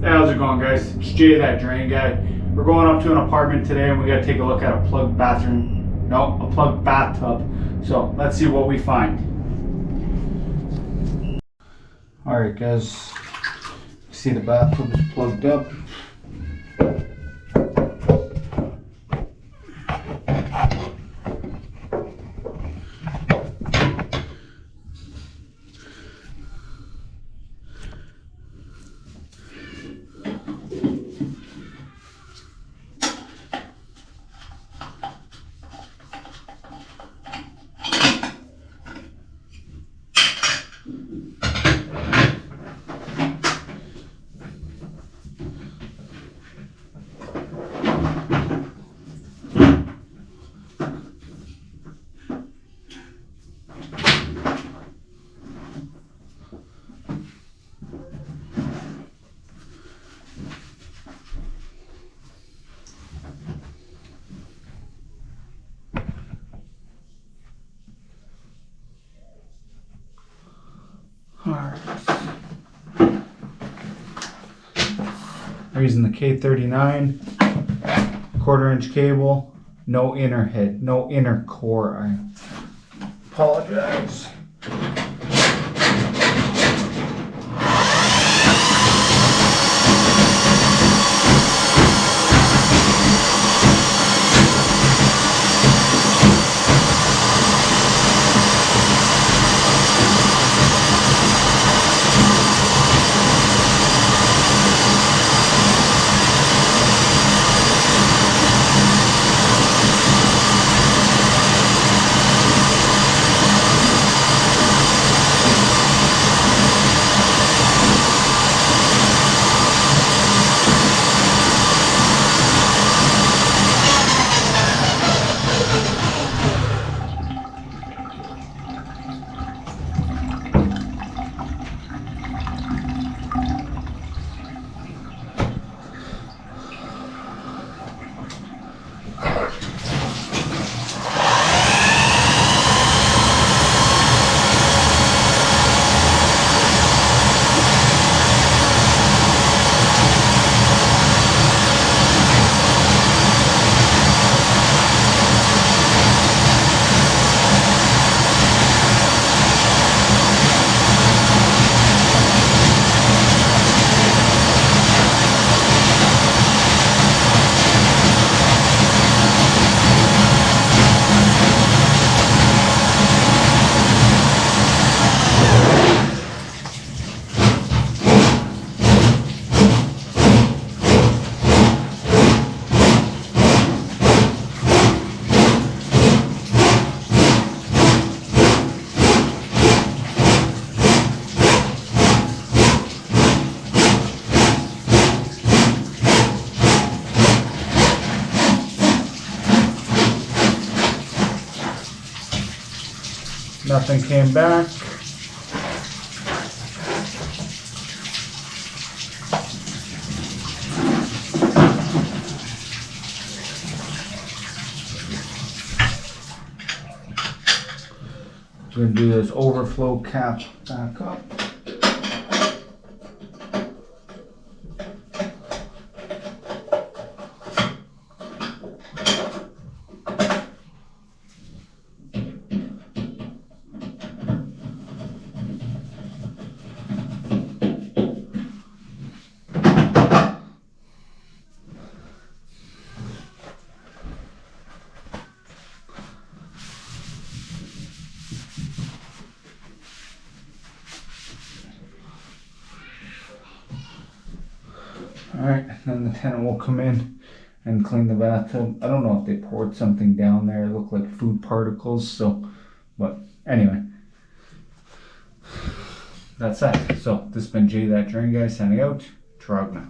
Hey, how's it going, guys? It's Jay, that drain guy. We're going up to an apartment today and we gotta take a look at a plugged bathroom. No, a plugged bathtub. So let's see what we find. Alright guys, see the bathtub is plugged up. Alright. I'm using the K39 1/4" cable, no inner head, no inner core. I apologize. Nothing came back. We're going to do this overflow cap back up. Alright, then the tenant will come in and clean the bathtub. I don't know if they poured something down there. It looked like food particles, so, but anyway. That's that. So, this has been Jay, that drain guy, signing out. Trogna.